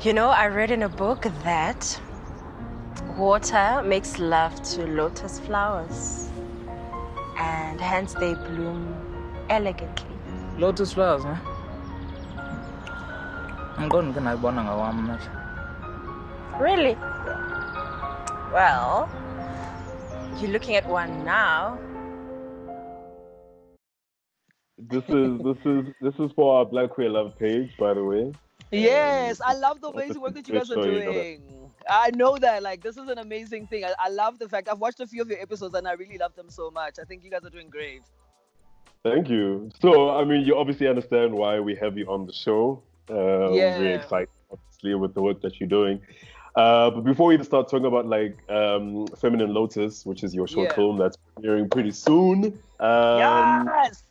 You know, I read in a book that water makes love to lotus flowers, and hence they bloom elegantly. Lotus flowers, ne? I'm going to go to Really? Well, you're looking at one now. This is for our Black Queer Love page, by the way. Yes, I love the amazing work that you guys are doing. I know that, like, this is an amazing thing. I love the fact I've watched a few of your episodes and I really love them so much. I think you guys are doing great. Thank you. So, I mean, you obviously understand why we have you on the show. Yeah. We're excited, obviously, with the work that you're doing. But before we start talking about, like, Feminine Lotus, which is your short film that's premiering pretty soon. Yes!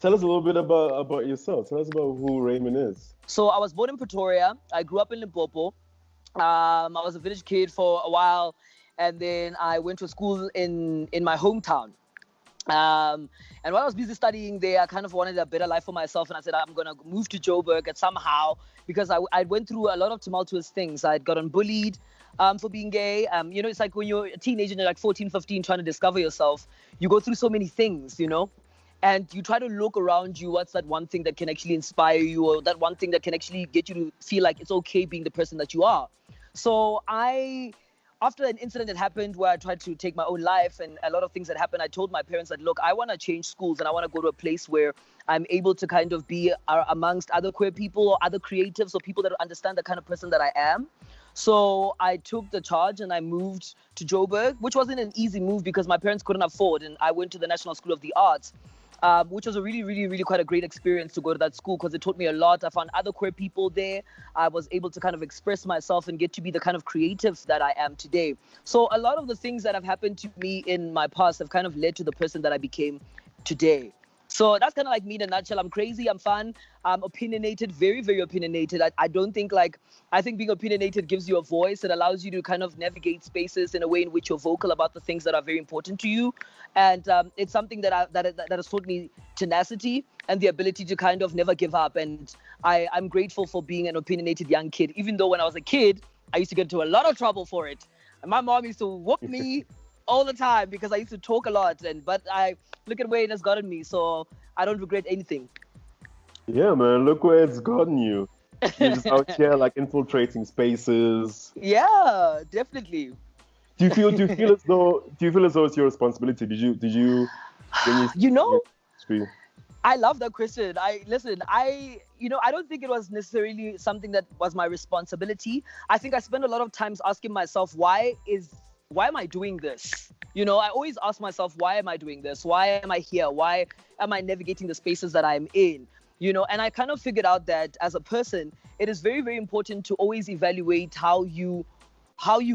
Tell us a little bit about yourself. Tell us about who Raymond is. So I was born in Pretoria. I grew up in Limpopo. I was a village kid for a while, and then I went to school in my hometown. And while I was busy studying there, I kind of wanted a better life for myself, and I said I'm gonna move to Joburg somehow, because I went through a lot of tumultuous things. I'd gotten bullied for being gay. You know, it's like when you're a teenager and you're like 14, 15, trying to discover yourself, you go through so many things, you know. And you try to look around you, what's that one thing that can actually inspire you, or that one thing that can actually get you to feel like it's okay being the person that you are. So after an incident that happened where I tried to take my own life and a lot of things that happened, I told my parents that, look, I want to change schools and I want to go to a place where I'm able to kind of be amongst other queer people or other creatives or people that understand the kind of person that I am. So I took the charge and I moved to Joburg, which wasn't an easy move because my parents couldn't afford. And I went to the National School of the Arts. Which was a really, really, really quite a great experience to go to that school because it taught me a lot. I found other queer people there. I was able to kind of express myself and get to be the kind of creative that I am today. So a lot of the things that have happened to me in my past have kind of led to the person that I became today. So that's kind of like me in a nutshell. I'm crazy, I'm fun, I'm opinionated, very, very opinionated. I don't think I think being opinionated gives you a voice. It allows you to kind of navigate spaces in a way in which you're vocal about the things that are very important to you. And it's something that has taught me tenacity and the ability to kind of never give up. And I'm grateful for being an opinionated young kid, even though when I was a kid, I used to get into a lot of trouble for it. And my mom used to whoop me all the time because I used to talk a lot, but I look at where it has gotten me, so I don't regret anything. Yeah, man, look where it's gotten you. You're just out here like infiltrating spaces. Yeah, definitely. Do you feel as though it's your responsibility? Did you you know, I love that question. I don't think it was necessarily something that was my responsibility. I think I spend a lot of times asking myself, why am I doing this? You know, I always ask myself, why am I doing this? Why am I here? Why am I navigating the spaces that I'm in? You know, and I kind of figured out that as a person, it is very, very important to always evaluate how you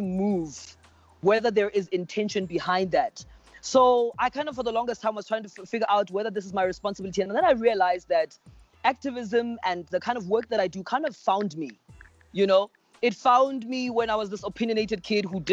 move, whether there is intention behind that. So I kind of, for the longest time, was trying to figure out whether this is my responsibility. And then I realized that activism and the kind of work that I do kind of found me, you know? It found me when I was this opinionated kid who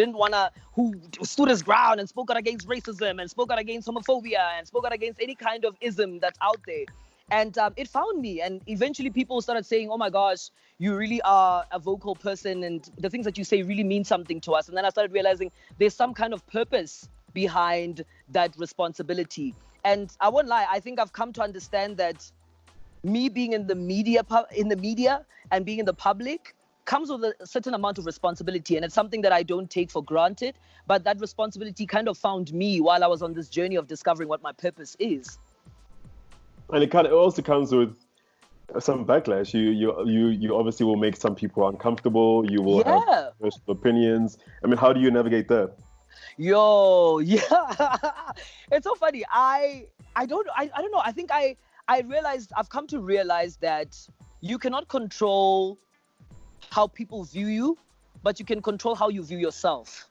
stood his ground and spoke out against racism and spoke out against homophobia and spoke out against any kind of ism that's out there. And it found me. And eventually people started saying, oh my gosh, you really are a vocal person and the things that you say really mean something to us. And then I started realizing there's some kind of purpose behind that responsibility. And I won't lie, I think I've come to understand that me being in the media and being in the public comes with a certain amount of responsibility, and it's something that I don't take for granted, but that responsibility kind of found me while I was on this journey of discovering what my purpose is. And it also comes with some backlash. You obviously will make some people uncomfortable. You will have personal opinions. I mean, how do you navigate that? It's so funny. I don't know. I think I've come to realize that you cannot control how people view you, but you can control how you view yourself.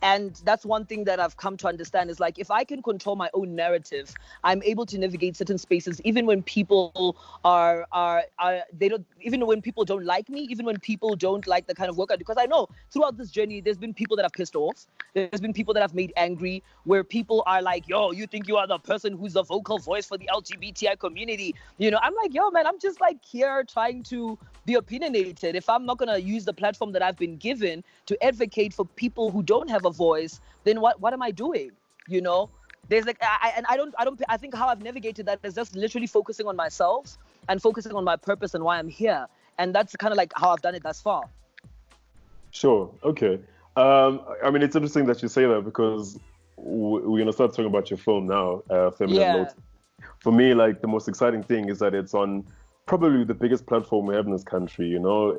And that's one thing that I've come to understand is like, if I can control my own narrative, I'm able to navigate certain spaces, even when people they don't, even when people don't like me, even when people don't like the kind of work I do. Because I know throughout this journey, there's been people that have pissed off. There's been people that have made angry, where people are like, yo, you think you are the person who's the vocal voice for the LGBTI community. You know, I'm like, yo, man, I'm just like here trying to be opinionated. If I'm not going to use the platform that I've been given to advocate for people who don't have a voice, then what am I doing? You know, there's like, I think how I've navigated that is just literally focusing on myself and focusing on my purpose and why I'm here. And that's kind of like how I've done it thus far. Sure. Okay. I mean, it's interesting that you say that, because we're going to start talking about your film now, Feminine Lotus. For me, like, the most exciting thing is that it's on probably the biggest platform we have in this country, you know?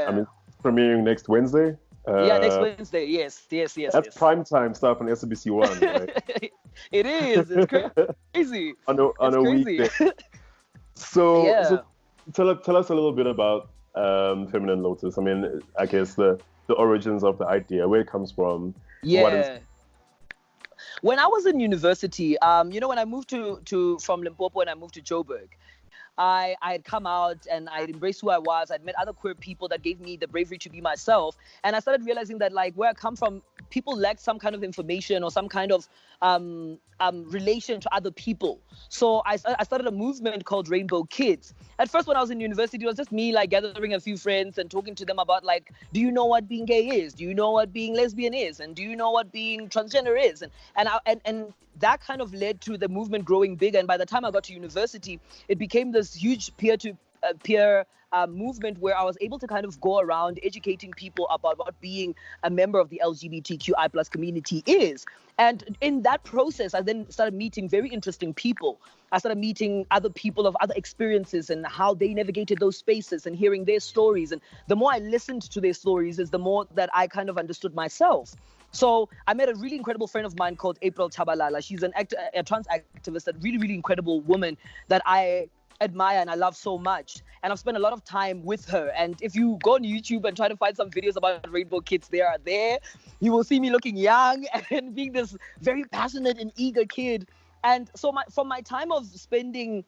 I mean, it's premiering next Wednesday. Next Wednesday. Yes. That's prime time stuff on SABC 1, right? It is. It's crazy. on a weekday. So tell us a little bit about Feminine Lotus. I mean, I guess the origins of the idea, where it comes from. When I was in university, you know, when I moved from Limpopo and I moved to Joburg, I had come out and I had embraced who I was. I'd met other queer people that gave me the bravery to be myself. And I started realizing that, like, where I come from, people lack some kind of information or some kind of relation to other people. So I started a movement called Rainbow Kids. At first, when I was in university, it was just me, like, gathering a few friends and talking to them about, like, do you know what being gay is? Do you know what being lesbian is? And do you know what being transgender is? And that kind of led to the movement growing bigger. And by the time I got to university, it became this huge peer-to-peer movement where I was able to kind of go around educating people about what being a member of the LGBTQI plus community is. And in that process, I then started meeting very interesting people. I started meeting other people of other experiences and how they navigated those spaces and hearing their stories. And the more I listened to their stories is the more that I kind of understood myself. So I met a really incredible friend of mine called April Chabalala. She's a trans activist, a really, really incredible woman that I admire and I love so much. And I've spent a lot of time with her. And if you go on YouTube and try to find some videos about Rainbow Kids, they are there. You will see me looking young and being this very passionate and eager kid. And so from my time of spending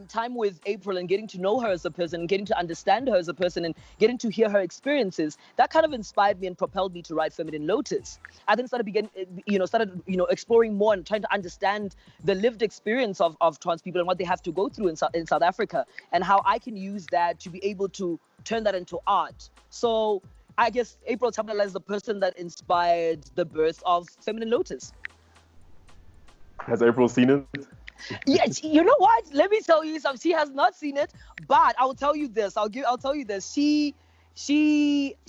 time with April and getting to know her as a person, getting to understand her as a person and getting to hear her experiences, that kind of inspired me and propelled me to write Feminine Lotus. I then started exploring more and trying to understand the lived experience of trans people and what they have to go through in South Africa, and how I can use that to be able to turn that into art. So I guess April Chabalala is the person that inspired the birth of Feminine Lotus. Has April seen it? Yes, you know what? Let me tell you something. She has not seen it, but I'll tell you this. I'll tell you this. She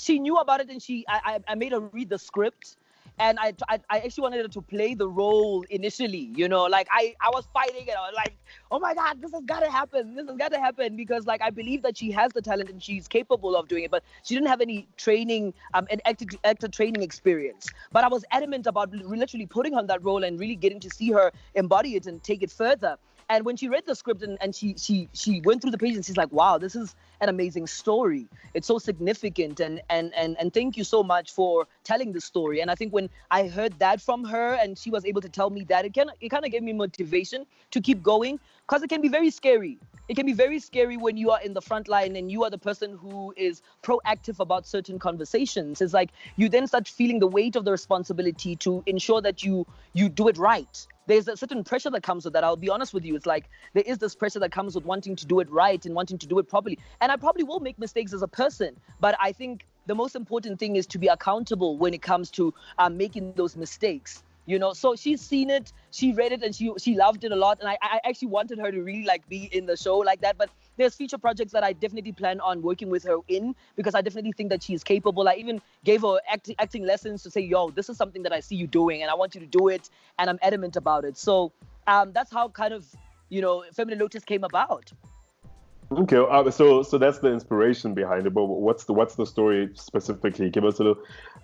knew about it, and I made her read the script, and I actually wanted her to play the role initially. You know, like I was fighting, and I was like, oh my God, this has got to happen. This has got to happen, because like I believe that she has the talent and she's capable of doing it, but she didn't have any training, an actor training experience. But I was adamant about literally putting her in that role and really getting to see her embody it and take it further. And when she read the script and she went through the pages, and she's like, wow, this is an amazing story. It's so significant. And thank you so much for telling the story. And I think when I heard that from her and she was able to tell me that, it kind of gave me motivation to keep going, because it can be very scary. It can be very scary when you are in the front line and you are the person who is proactive about certain conversations. It's like you then start feeling the weight of the responsibility to ensure that you do it right. There's a certain pressure that comes with that. I'll be honest with you. It's like there is this pressure that comes with wanting to do it right and wanting to do it properly. And I probably will make mistakes as a person, but I think the most important thing is to be accountable when it comes to making those mistakes. You know, so she's seen it, she read it, and she loved it a lot. And I actually wanted her to really like be in the show like that. But there's future projects that I definitely plan on working with her in, because I definitely think that she's capable. I even gave her acting lessons to say, yo, this is something that I see you doing and I want you to do it. And I'm adamant about it. So that's how kind of, you know, Feminine Lotus came about. Okay, so that's the inspiration behind it. But what's the story specifically? Give us a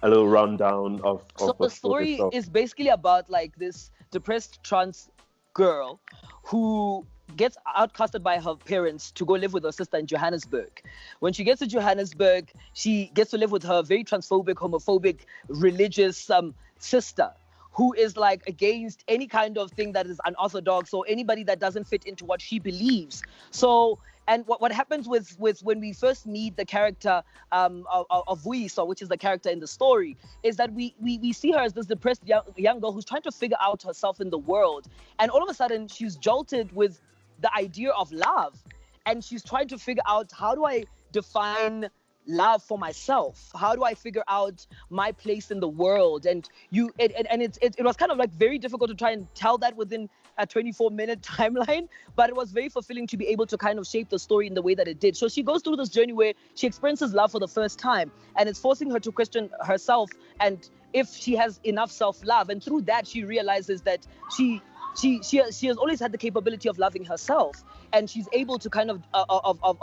little rundown of the story is basically about like this depressed trans girl who gets outcasted by her parents to go live with her sister in Johannesburg. When she gets to Johannesburg, she gets to live with her very transphobic, homophobic, religious sister, who is like against any kind of thing that is unorthodox or anybody that doesn't fit into what she believes. So, and what happens with when we first meet the character of withe, which is the character in the story, is that we see her as this depressed young girl who's trying to figure out herself in the world. And all of a sudden, she's jolted with the idea of love. And she's trying to figure out, how do I define love for myself? How do I figure out my place in the world? And it was kind of like very difficult to try and tell that within a 24-minute timeline, but it was very fulfilling to be able to kind of shape the story in the way that it did. So she goes through this journey where she experiences love for the first time, and it's forcing her to question herself and if she has enough self-love. And through that, she realizes that she has always had the capability of loving herself, and she's able to kind of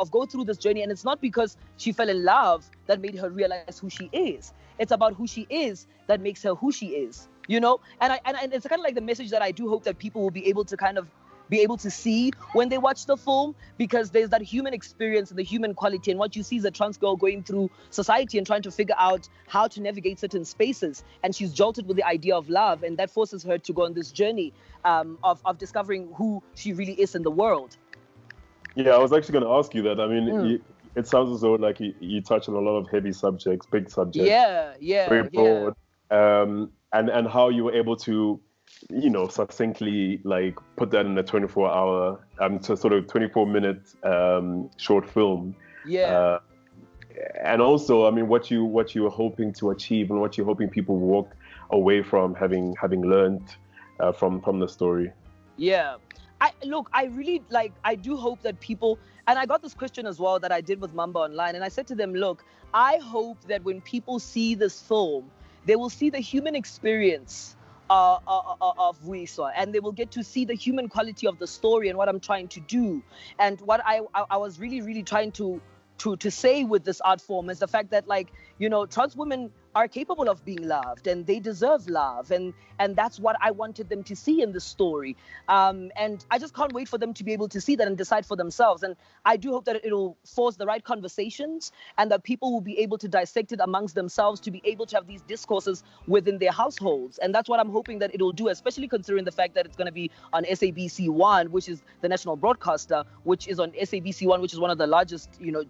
go through this journey. And it's not because she fell in love that made her realize who she is. It's about who she is that makes her who she is, you know? And it's kind of like the message that I do hope that people will be able to see when they watch the film, because there's that human experience and the human quality. And what you see is a trans girl going through society and trying to figure out how to navigate certain spaces. And she's jolted with the idea of love, and that forces her to go on this journey of discovering who she really is in the world. Yeah, I was actually going to ask you that. I mean, it sounds as though like you touch on a lot of heavy subjects, big subjects. Yeah. Very broad. And how you were able to, you know, succinctly like put that in a 24-hour, to sort of 24-minute short film. Yeah. And also, I mean, what you were hoping to achieve and what you're hoping people walk away from having learned from the story. Yeah. I really I do hope that people, and I got this question as well that I did with Mamba Online, and I said to them, look, I hope that when people see this film, they will see the human experience of withe, and they will get to see the human quality of the story and what I'm trying to do. And what I was really trying to say with this art form is the fact that, like, you know, trans women are capable of being loved, and they deserve love, and that's what I wanted them to see in the story. And I just can't wait for them to be able to see that and decide for themselves. And I do hope that it'll force the right conversations, and that people will be able to dissect it amongst themselves, to be able to have these discourses within their households. And that's what I'm hoping that it'll do, especially considering the fact that it's going to be on SABC 1, which is the national broadcaster, which is on SABC 1, which is one of the largest, you know,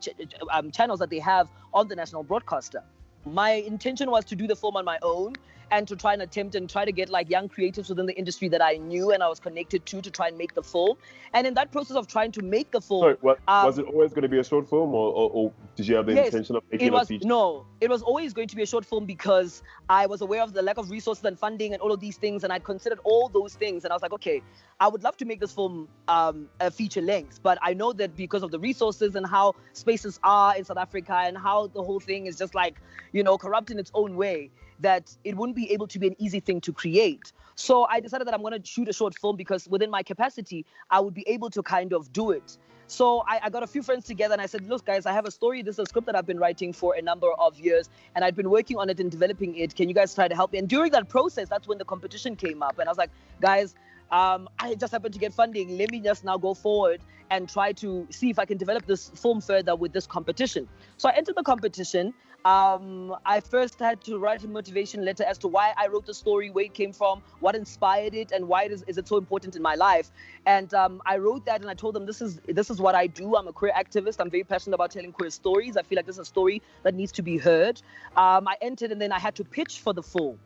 channels that they have on the national broadcaster. My intention was to do the film on my own and to try and attempt and try to get like young creatives within the industry that I knew and I was connected to try and make the film. And in that process of trying to make the film... Sorry, was it always going to be a short film, or did you have the intention of making a feature? No, it was always going to be a short film, because I was aware of the lack of resources and funding and all of these things, and I'd considered all those things, and I was like, okay, I would love to make this film a feature length, but I know that because of the resources and how spaces are in South Africa and how the whole thing is just like, you know, corrupt in its own way, that it wouldn't be able to be an easy thing to create. So I decided that I'm going to shoot a short film, because within my capacity, I would be able to kind of do it. So I got a few friends together and I said, look, guys, I have a story. This is a script that I've been writing for a number of years, and I've been working on it and developing it. Can you guys try to help me? And during that process, that's when the competition came up. And I was like, guys, I just happened to get funding. Let me just now go forward and try to see if I can develop this film further with this competition. So I entered the competition. I first had to write a motivation letter as to why I wrote the story, where it came from, what inspired it, and why is it so important in my life. And I wrote that, and I told them, this is what I do. I'm a queer activist. I'm very passionate about telling queer stories. I feel like this is a story that needs to be heard. I entered, and then I had to pitch for the film.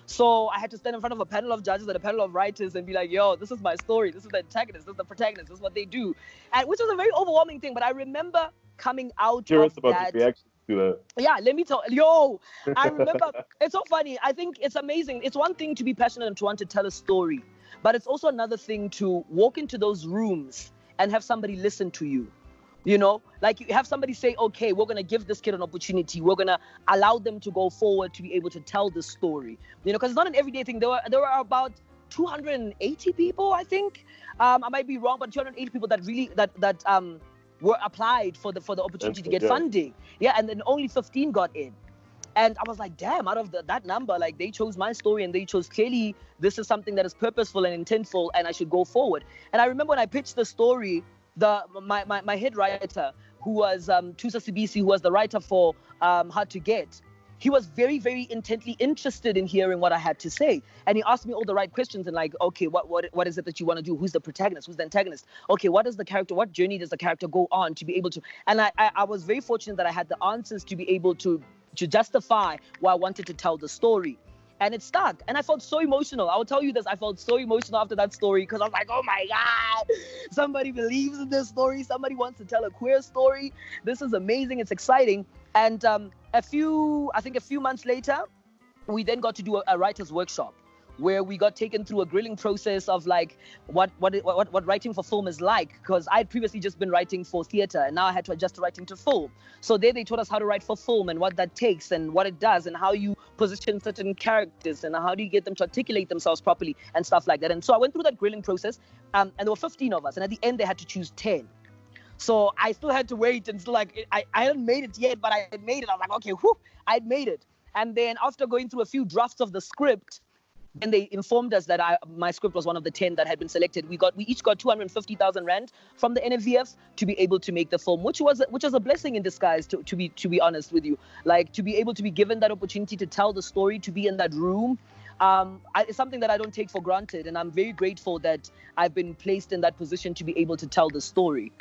So I had to stand in front of a panel of judges and a panel of writers and be like, yo, this is my story. This is the antagonist. This is the protagonist. This is what they do. And which was a very overwhelming thing. But I remember coming out Curious of about that. the reaction to that. Yeah, let me tell you. I remember. It's so funny. I think it's amazing. It's one thing to be passionate and to want to tell a story. But it's also another thing to walk into those rooms and have somebody listen to you. You know, like you have somebody say, okay, we're going to give this kid an opportunity. We're going to allow them to go forward to be able to tell this story. You know, because it's not an everyday thing. There were about 280 people, I think. I might be wrong, but 280 people that really were applied for the opportunity to get funding. Yeah, and then only 15 got in. And I was like, damn, out of that number, like they chose my story and they chose clearly this is something that is purposeful and intentful and I should go forward. And I remember when I pitched the story, my head writer, who was Tusa Sibisi, who was the writer for Hard to Get, he was very, very intently interested in hearing what I had to say. And he asked me all the right questions and like, okay, what is it that you want to do? Who's the protagonist? Who's the antagonist? Okay, what journey does the character go on to be able to? And I was very fortunate that I had the answers to be able to justify why I wanted to tell the story. And it stuck. And I felt so emotional. I will tell you this. I felt so emotional after that story because I was like, oh my God, somebody believes in this story. Somebody wants to tell a queer story. This is amazing. It's exciting. And a few months later, we then got to do a writer's workshop where we got taken through a grilling process of like what writing for film is like, because I'd previously just been writing for theater and now I had to adjust to writing to film. So there they taught us how to write for film and what that takes and what it does and how you position certain characters and how do you get them to articulate themselves properly and stuff like that. And so I went through that grilling process and there were 15 of us and at the end they had to choose 10. So I still had to wait until like I hadn't made it yet, but I had made it. I was like, okay, whew, I'd made it. And then after going through a few drafts of the script, and they informed us that my script was one of the 10 that had been selected. We each got 250,000 rand from the NFVF to be able to make the film, which was a blessing in disguise. To be honest with you, like to be able to be given that opportunity to tell the story, to be in that room, it's something that I don't take for granted, and I'm very grateful that I've been placed in that position to be able to tell the story.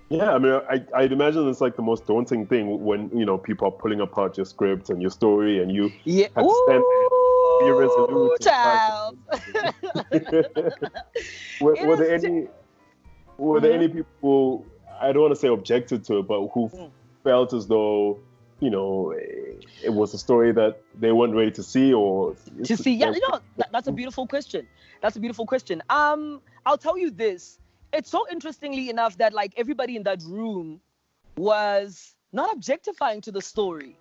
Yeah, I mean, I'd imagine it's like the most daunting thing when people are pulling apart your script and your story, and you have to stand there. Be resolute. Child. Were there any people, I don't want to say objected to it, but who felt as though it was a story that they weren't ready to see or to see? Yeah, that's a beautiful question. I'll tell you this. It's so interestingly enough that like everybody in that room was not objectifying to the story.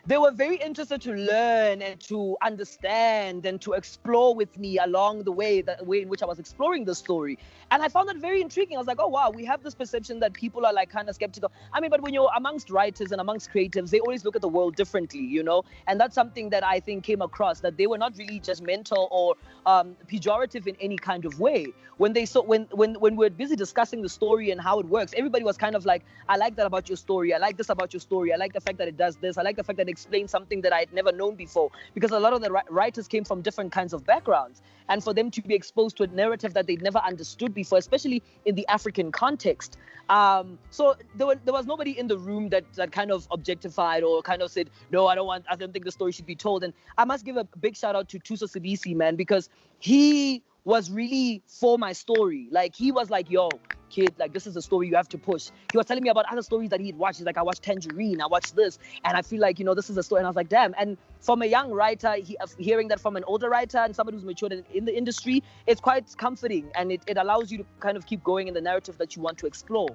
They were very interested to learn and to understand and to explore with me along the way in which I was exploring the story. And I found that very intriguing. I was like, oh, wow, we have this perception that people are like kind of skeptical. I mean, but when you're amongst writers and amongst creatives, they always look at the world differently, And that's something that I think came across, that they were not really judgmental or pejorative in any kind of way. When we're busy discussing the story and how it works, everybody was kind of like, I like that about your story. I like this about your story. I like the fact that it does this. I like the fact that it explains something that I had never known before. Because a lot of the writers came from different kinds of backgrounds. And for them to be exposed to a narrative that they'd never understood before, especially in the African context. So there was nobody in the room that kind of objectified or kind of said, no, I don't think the story should be told. And I must give a big shout out to Tusa Sibisi, man, because he was really for my story. Like he was like, yo, kid, like this is a story you have to push. He was telling me about other stories that he'd watched. He's like, I watched Tangerine, I watched this, and I feel like, this is a story. And I was like, damn. And from a young writer, hearing that from an older writer and somebody who's matured in the industry, it's quite comforting, and it allows you to kind of keep going in the narrative that you want to explore.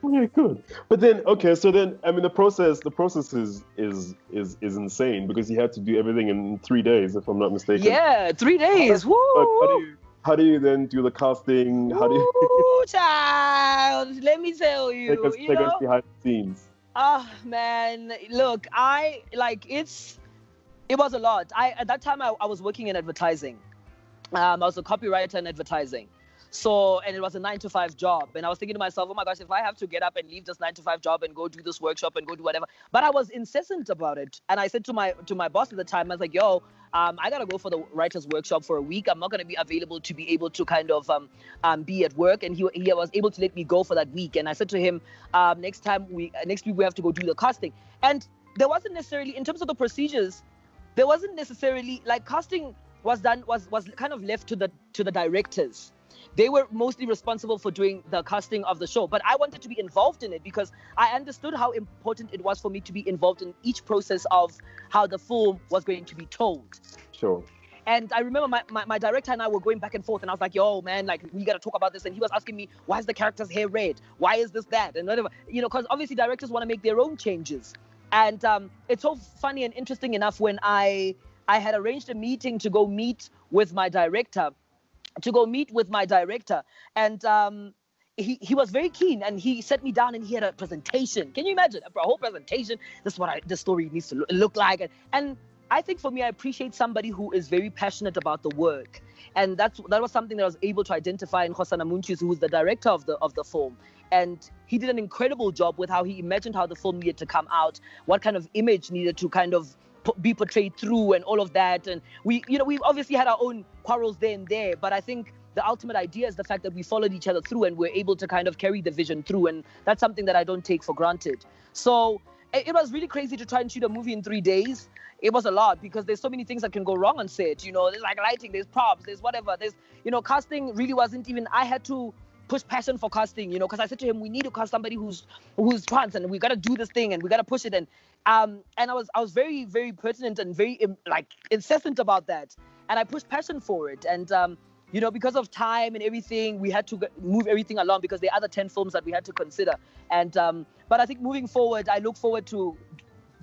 Okay, good. But then, I mean, the process is insane because you had to do everything in 3 days, if I'm not mistaken. Yeah, 3 days. Woo! How do you then do the casting? How do you? Ooh, child, let me tell you. Take us behind the scenes. Oh man, look, it was a lot. At that time I was working in advertising. I was a copywriter in advertising. So, and it was a 9-to-5 job. And I was thinking to myself, oh my gosh, if I have to get up and leave this 9-to-5 job and go do this workshop and go do whatever. But I was incessant about it. And I said to my boss at the time, I was like, yo, I got to go for the writer's workshop for a week. I'm not going to be available to be able to kind of be at work. And he was able to let me go for that week. And I said to him, next week we have to go do the casting. And there wasn't necessarily, in terms of the procedures, there wasn't necessarily, like casting was kind of left to the directors. They were mostly responsible for doing the casting of the show, but I wanted to be involved in it because I understood how important it was for me to be involved in each process of how the film was going to be told. Sure. And I remember my director and I were going back and forth, and I was like, yo, man, like, we got to talk about this. And he was asking me, why is the character's hair red? Why is this, that? And whatever, because obviously directors want to make their own changes. And it's so funny and interesting enough when I had arranged a meeting to go meet with my director. And he was very keen, and he sat me down and he had a presentation. Can you imagine a whole presentation? This is what the story needs to look like. And I think for me, I appreciate somebody who is very passionate about the work, and that was something that I was able to identify in Khosana Munchis, who was the director of the film. And he did an incredible job with how he imagined how the film needed to come out, what kind of image needed to kind of be portrayed through, and all of that. And we obviously had our own quarrels there and there, but I think the ultimate idea is the fact that we followed each other through and we're able to kind of carry the vision through. And that's something that I don't take for granted. So it was really crazy to try and shoot a movie in 3 days. It was a lot because there's so many things that can go wrong on set. There's like lighting, there's props, there's whatever. There's, casting really wasn't even, I had to push passion for casting, because I said to him, we need to cast somebody who's trans, and we got to do this thing and we got to push it. And I was very, very pertinent and very incessant about that. And I pushed passion for it. And, because of time and everything, we had to move everything along because there are other 10 films that we had to consider. And, but I think moving forward, I look forward to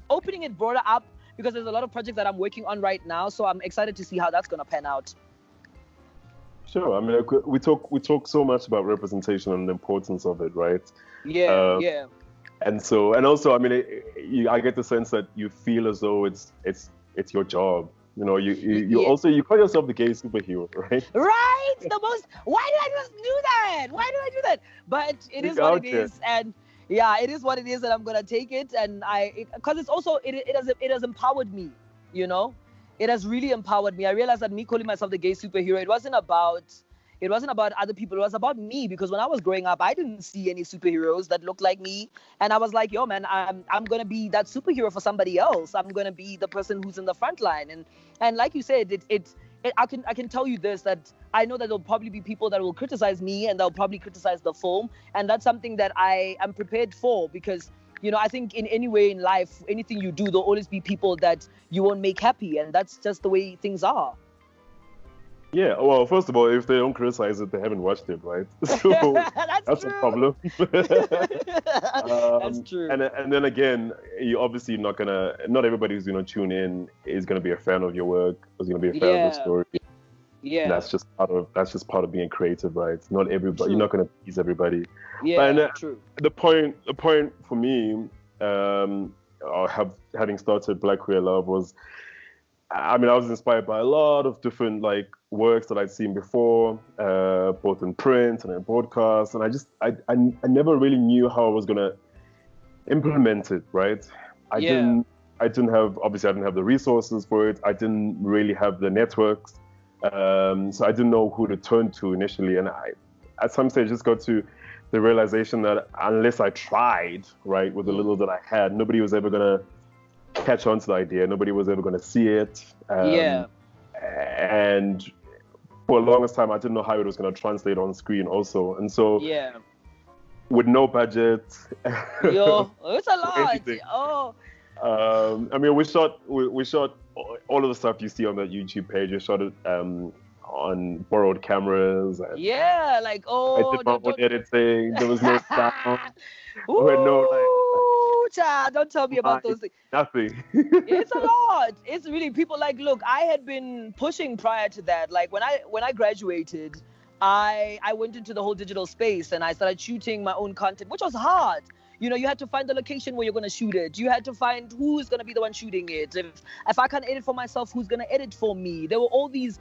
opening it broader up because there's a lot of projects that I'm working on right now. So I'm excited to see how that's going to pan out. Sure. I mean, we talk so much about representation and the importance of it, right? Yeah, yeah. And also, I mean, I get the sense that you feel as though it's your job. You call yourself the gay superhero, right? Right. Why did I just do that? Why did I do that? But it is what it is, and yeah, it is what it is, and I'm gonna take it. And because it's also it has empowered me. It has really empowered me. I realized that me calling myself the gay superhero, it wasn't about other people. It was about me, because when I was growing up, I didn't see any superheroes that looked like me. And I was like, yo, man, I'm going to be that superhero for somebody else. I'm going to be the person who's in the front line. And like you said, I can tell you this, that I know that there'll probably be people that will criticize me and they'll probably criticize the film. And that's something that I am prepared for, because I think in any way in life, anything you do, there'll always be people that you won't make happy. And that's just the way things are. Yeah, well, first of all, if they don't criticize it, they haven't watched it, right? So that's a problem. That's true. And then again, not everybody who's going to tune in is going to be a fan of your work, is going to be a fan of the story. Yeah. That's just part of being creative, right? Not everybody. True. You're not going to please everybody. Yeah, true. The point for me, having started Black Queer Love was, I was inspired by a lot of different works that I'd seen before, both in print and in broadcast, and I never really knew how I was gonna implement it, right? I didn't have the resources for it. I didn't really have the networks, so I didn't know who to turn to initially. And I, at some stage, just got to the realization that unless I tried, right, with the little that I had, nobody was ever gonna catch on to the idea. Nobody was ever going to see it. And for the longest time, I didn't know how it was going to translate on screen also. And so with no budget. Yo, it's a lot. We shot all of the stuff you see on that YouTube page. We shot it on borrowed cameras. And I did my own editing. There was no sound. Don't tell me about those things. Nothing. It's a lot. It's really, people look, I had been pushing prior to that. When I graduated, I went into the whole digital space and I started shooting my own content, which was hard. You had to find the location where you're going to shoot it. You had to find who's going to be the one shooting it. If I can't edit for myself, who's going to edit for me? There were all these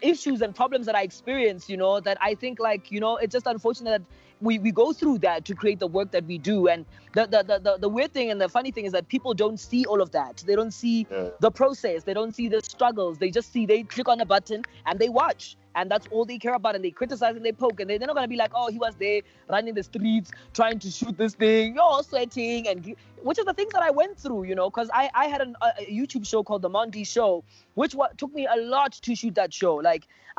issues and problems that I experienced, that I think it's just unfortunate that we go through that to create the work that we do. And the weird thing and the funny thing is that people don't see all of that. They don't see the process. They don't see the struggles. They click on a button and they watch. And that's all they care about. And they criticize and they poke. And they're not going to be like, oh, he was there running the streets, trying to shoot this thing, sweating. And which is the things that I went through, because I had a YouTube show called The Mondi Show, which took me a lot to shoot that show.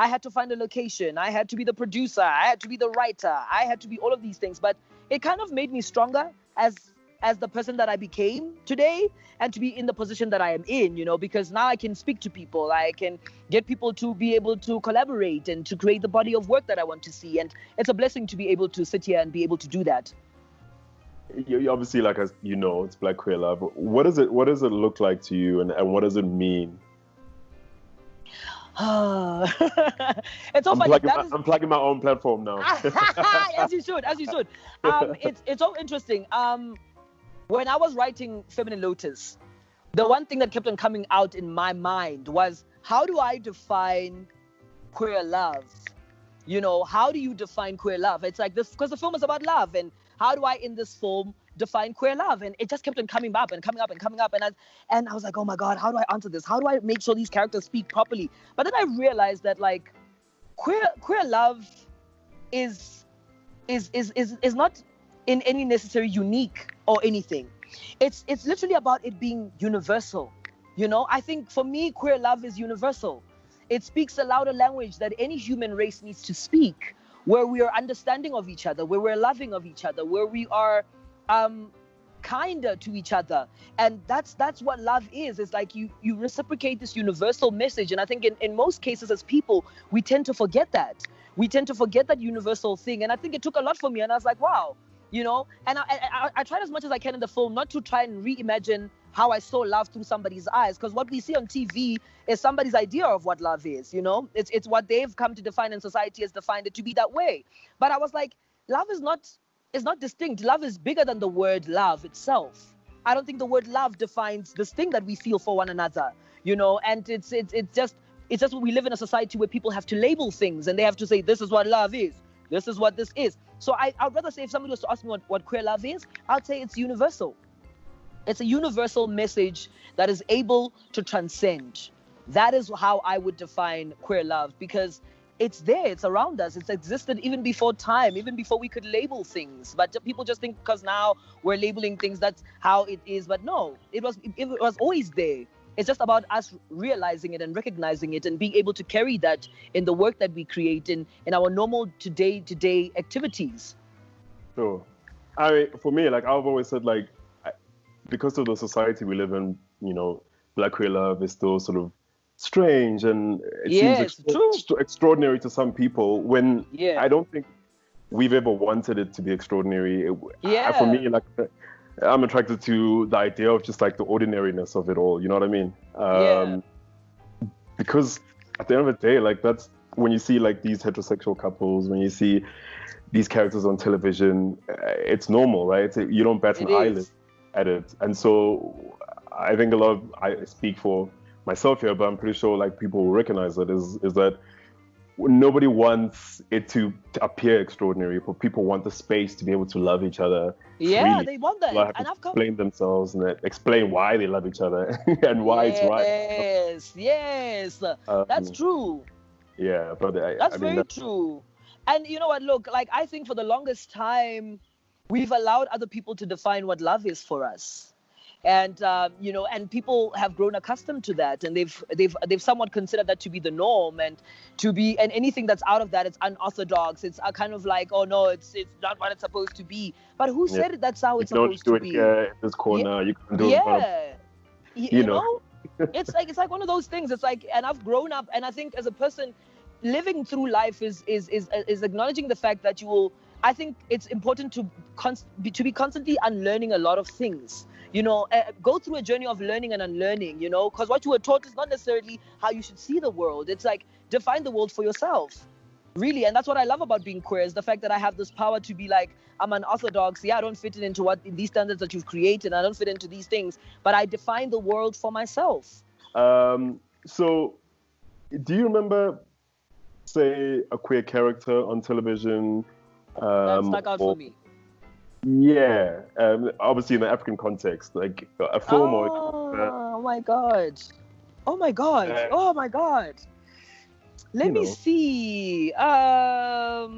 I had to find a location. I had to be the producer. I had to be the writer. I had to be all of these things. But it kind of made me stronger as the person that I became today, and to be in the position that I am in, because now I can speak to people. I can get people to be able to collaborate and to create the body of work that I want to see. And it's a blessing to be able to sit here and be able to do that. You obviously, it's Black Queer Love. What does it look like to you, and what does it mean? It's so funny. I'm plugging my own platform now. As you should. It's so interesting. When I was writing Feminine Lotus, the one thing that kept on coming out in my mind was, how do I define queer love? You know, how do you define queer love? It's like this, because the film is about love, and how do I, in this film, define queer love? And it just kept on coming up. And I was like, oh my God, how do I answer this? How do I make sure these characters speak properly? But then I realized that, like, queer love is not in any necessary unique or anything. It's literally about it being universal. You know, I think for me, queer love is universal. It speaks a louder language that any human race needs to speak, where we are understanding of each other, where we're loving of each other, where we are kinder to each other. And that's what love is. It's like you reciprocate this universal message. And I think in most cases as people, we tend to forget that. We tend to forget that universal thing. And I think it took a lot for me. And I was like, wow, you know, and I tried as much as I can in the film not to try and reimagine how I saw love through somebody's eyes, because what we see on TV is somebody's idea of what love is. You know, it's what they've come to define, and society has defined it to be that way. But I was like, love is not distinct. Love is bigger than the word love itself. I don't think the word love defines this thing that we feel for one another. You know, and it's just we live in a society where people have to label things, and they have to say, this is what love is. This is what this is. So I'd rather say, if somebody was to ask me what queer love is, I'd say it's universal. It's a universal message that is able to transcend. That is how I would define queer love, because it's there, it's around us. It's existed even before time, even before we could label things. But people just think because now we're labeling things, that's how it is. But no, it was always there. It's just about us realizing it and recognizing it and being able to carry that in the work that we create in our normal day-to-day activities. Sure. For me, like I've always said, like, because of the society we live in, you know, Black queer love is still sort of strange, and it seems extraordinary to some people, when I don't think we've ever wanted it to be extraordinary. For me, like, I'm attracted to the idea of just like the ordinariness of it all. You know what I mean? Because at the end of the day, like, that's when you see like these heterosexual couples, when you see these characters on television, it's normal, right? You don't bat an eyelid at it. And so I think I speak for myself here, but I'm pretty sure like people will recognize that is that nobody wants it to appear extraordinary, but people want the space to be able to love each other. Yeah, freely. they want that. And I've explain themselves and explain why they love each other and why it's right. Yes, that's true. Yeah, but that's very true. And you know what? Look, like, I think for the longest time, we've allowed other people to define what love is for us. And you know, and people have grown accustomed to that, and they've somewhat considered that to be the norm, and anything that's out of that, it's unorthodox. It's kind of like, oh no, it's not what it's supposed to be. But who said it? That's how it's supposed to be. In this corner, you can do it. You know, it's like one of those things. It's like, and I've grown up, and I think as a person, living through life is acknowledging the fact that you will. I think it's important to be constantly unlearning a lot of things. You know, go through a journey of learning and unlearning, you know, because what you were taught is not necessarily how you should see the world. It's like, define the world for yourself, really. And that's what I love about being queer, is the fact that I have this power to be like, I'm unorthodox. Yeah, I don't fit into these standards that you've created. I don't fit into these things, but I define the world for myself. So do you remember, say, a queer character on television? That stuck out for me. Yeah, obviously in the African context, like a film or. Oh my god! Oh my god! Oh my god! Let me see. There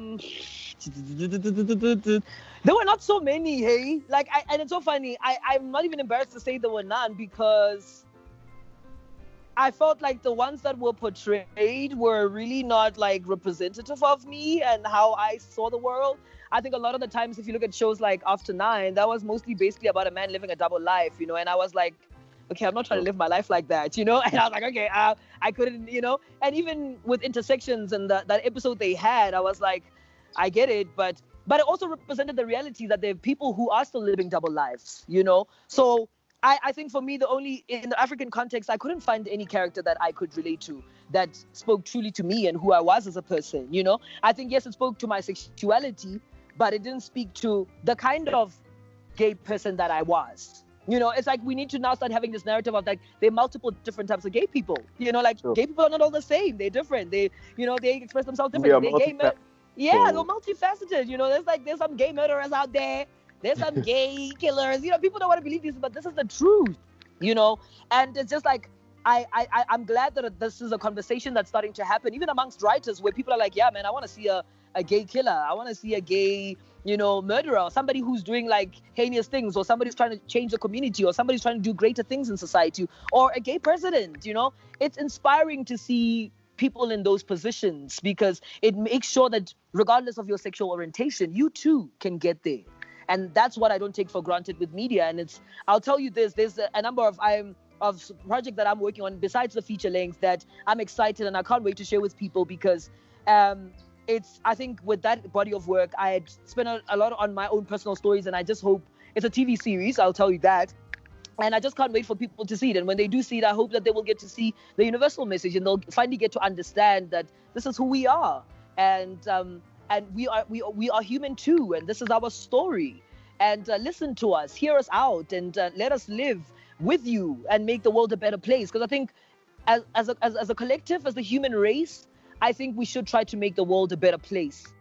were not so many, hey. Like, and it's so funny. I'm not even embarrassed to say there were none, because I felt like the ones that were portrayed were really not like representative of me and how I saw the world. I think a lot of the times, if you look at shows like After 9, that was mostly basically about a man living a double life, you know, and I was like, okay, I'm not trying to live my life like that, you know, and I was like, okay, I couldn't, you know, and even with Intersections and that episode they had, I was like, I get it, but it also represented the reality that there are people who are still living double lives, you know, so I think for me, in the African context, I couldn't find any character that I could relate to that spoke truly to me and who I was as a person, you know? I think, yes, it spoke to my sexuality, but it didn't speak to the kind of gay person that I was. You know, it's like we need to now start having this narrative of like there are multiple different types of gay people. You know, like gay people are not all the same. They're different. They express themselves differently. They're gay they're multifaceted. You know, there's some gay murderers out there. There's some gay killers. You know, people don't want to believe this, but this is the truth. You know, and it's just like I'm glad that this is a conversation that's starting to happen, even amongst writers, where people are like, yeah, man, I want to see a gay killer. I want to see a gay, you know, murderer, or somebody who's doing like heinous things, or somebody's trying to change the community, or somebody's trying to do greater things in society, or a gay president. You know, it's inspiring to see people in those positions because it makes sure that regardless of your sexual orientation, you too can get there. And that's what I don't take for granted with media. And I'll tell you this, there's a number of projects that I'm working on besides the feature length that I'm excited and I can't wait to share with people because I think with that body of work, I had spent a lot on my own personal stories, and I just hope it's a TV series, I'll tell you that. And I just can't wait for people to see it. And when they do see it, I hope that they will get to see the universal message and they'll finally get to understand that this is who we are. And we are human too, and this is our story. And listen to us, hear us out, and let us live with you and make the world a better place. Because I think as a collective, as the human race, I think we should try to make the world a better place.